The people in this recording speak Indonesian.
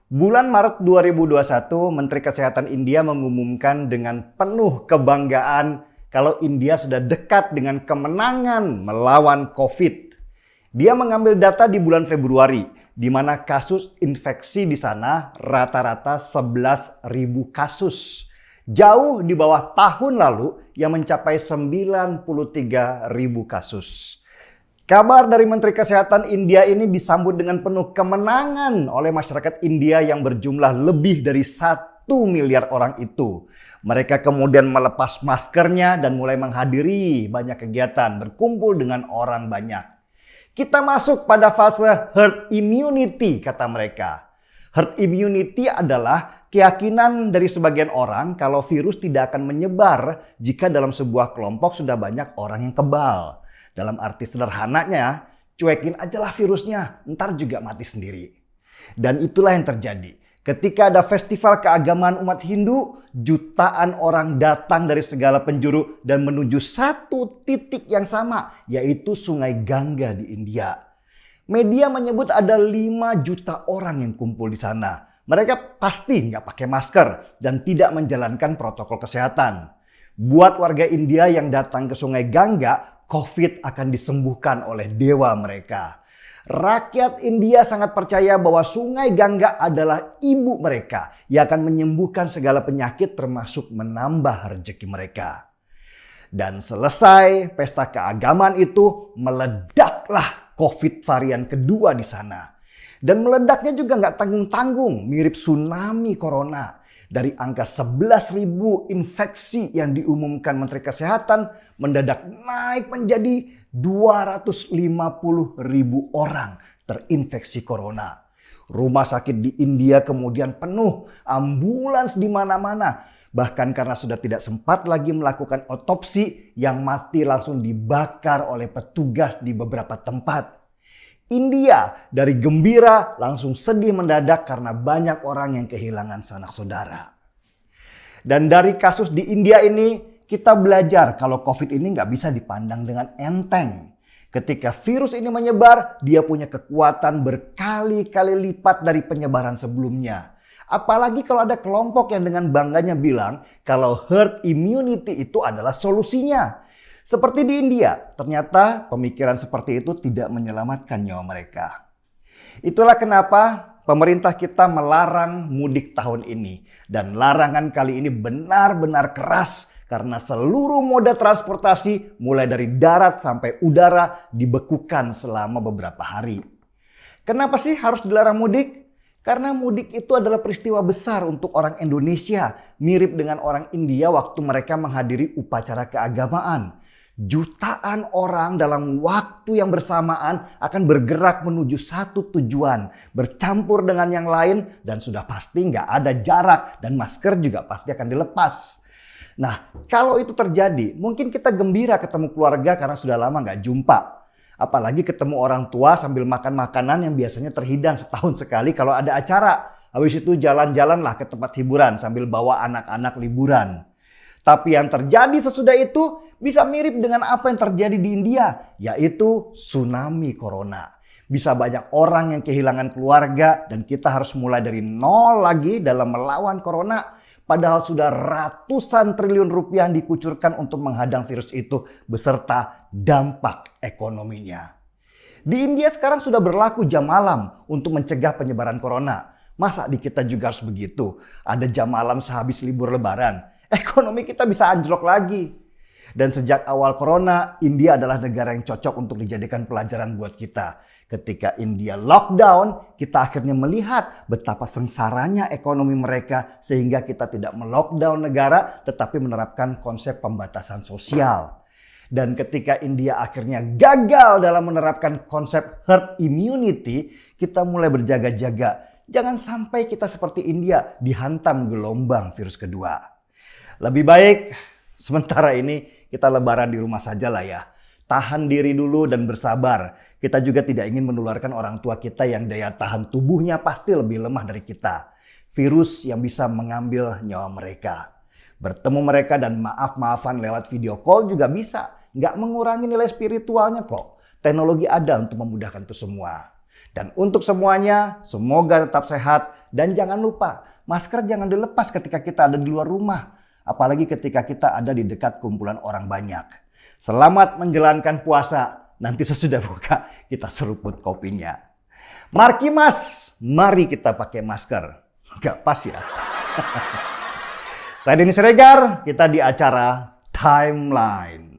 Bulan Maret 2021, Menteri Kesehatan India mengumumkan dengan penuh kebanggaan kalau India sudah dekat dengan kemenangan melawan COVID. Dia mengambil data di bulan Februari, di mana kasus infeksi di sana rata-rata 11.000 kasus. Jauh di bawah tahun lalu yang mencapai 93.000 kasus. Kabar dari Menteri Kesehatan India ini disambut dengan penuh kemenangan oleh masyarakat India yang berjumlah lebih dari 1 miliar orang itu. Mereka kemudian melepas maskernya dan mulai menghadiri banyak kegiatan, berkumpul dengan orang banyak. Kita masuk pada fase herd immunity, kata mereka. Herd immunity adalah keyakinan dari sebagian orang kalau virus tidak akan menyebar jika dalam sebuah kelompok sudah banyak orang yang kebal. Dalam arti sederhananya, cuekin ajalah virusnya, ntar juga mati sendiri. Dan itulah yang terjadi. Ketika ada festival keagamaan umat Hindu, jutaan orang datang dari segala penjuru dan menuju satu titik yang sama, yaitu Sungai Gangga di India. Media menyebut ada 5 juta orang yang kumpul di sana. Mereka pasti nggak pakai masker dan tidak menjalankan protokol kesehatan. Buat warga India yang datang ke Sungai Gangga, COVID akan disembuhkan oleh dewa mereka. Rakyat India sangat percaya bahwa Sungai Gangga adalah ibu mereka yang akan menyembuhkan segala penyakit termasuk menambah rezeki mereka. Dan selesai pesta keagamaan itu, meledaklah COVID varian kedua di sana. Dan meledaknya juga nggak tanggung-tanggung, mirip tsunami corona. Dari angka 11.000 infeksi yang diumumkan Menteri Kesehatan mendadak naik menjadi 250.000 orang terinfeksi corona. Rumah sakit di India kemudian penuh, ambulans di mana-mana. Bahkan karena sudah tidak sempat lagi melakukan otopsi, yang mati langsung dibakar oleh petugas di beberapa tempat. India dari gembira langsung sedih mendadak karena banyak orang yang kehilangan sanak saudara. Dan dari kasus di India ini kita belajar kalau COVID ini nggak bisa dipandang dengan enteng. Ketika virus ini menyebar, dia punya kekuatan berkali-kali lipat dari penyebaran sebelumnya. Apalagi kalau ada kelompok yang dengan bangganya bilang kalau herd immunity itu adalah solusinya. Seperti di India, ternyata pemikiran seperti itu tidak menyelamatkan nyawa mereka. Itulah kenapa pemerintah kita melarang mudik tahun ini. Dan larangan kali ini benar-benar keras karena seluruh moda transportasi mulai dari darat sampai udara dibekukan selama beberapa hari. Kenapa sih harus dilarang mudik? Karena mudik itu adalah peristiwa besar untuk orang Indonesia, mirip dengan orang India waktu mereka menghadiri upacara keagamaan. Jutaan orang dalam waktu yang bersamaan akan bergerak menuju satu tujuan, bercampur dengan yang lain, dan sudah pasti nggak ada jarak dan masker juga pasti akan dilepas. Nah, kalau itu terjadi, mungkin kita gembira ketemu keluarga karena sudah lama nggak jumpa. Apalagi ketemu orang tua sambil makan makanan yang biasanya terhidang setahun sekali kalau ada acara. Habis itu jalan-jalanlah ke tempat hiburan sambil bawa anak-anak liburan. Tapi yang terjadi sesudah itu bisa mirip dengan apa yang terjadi di India, yaitu tsunami corona. Bisa banyak orang yang kehilangan keluarga dan kita harus mulai dari nol lagi dalam melawan corona. Padahal sudah ratusan triliun rupiah yang dikucurkan untuk menghadang virus itu beserta dampak ekonominya. Di India sekarang sudah berlaku jam malam untuk mencegah penyebaran corona. Masa di kita juga harus begitu? Ada jam malam sehabis libur lebaran. Ekonomi kita bisa anjlok lagi. Dan sejak awal corona, India adalah negara yang cocok untuk dijadikan pelajaran buat kita. Ketika India lockdown, kita akhirnya melihat betapa sengsaranya ekonomi mereka sehingga kita tidak melockdown negara tetapi menerapkan konsep pembatasan sosial. Dan ketika India akhirnya gagal dalam menerapkan konsep herd immunity, kita mulai berjaga-jaga. Jangan sampai kita seperti India dihantam gelombang virus kedua. Lebih baik sementara ini kita lebaran di rumah saja lah ya. Tahan diri dulu dan bersabar. Kita juga tidak ingin menularkan orang tua kita yang daya tahan tubuhnya pasti lebih lemah dari kita. Virus yang bisa mengambil nyawa mereka. Bertemu mereka dan maaf-maafan lewat video call juga bisa. Nggak mengurangi nilai spiritualnya kok. Teknologi ada untuk memudahkan itu semua. Dan untuk semuanya, semoga tetap sehat dan jangan lupa, masker jangan dilepas ketika kita ada di luar rumah. Apalagi ketika kita ada di dekat kumpulan orang banyak. Selamat menjalankan puasa. Nanti sesudah buka, kita seruput kopinya. Markimas, mari kita pakai masker. Nggak pas ya. Saya Denny Siregar, kita di acara Timeline.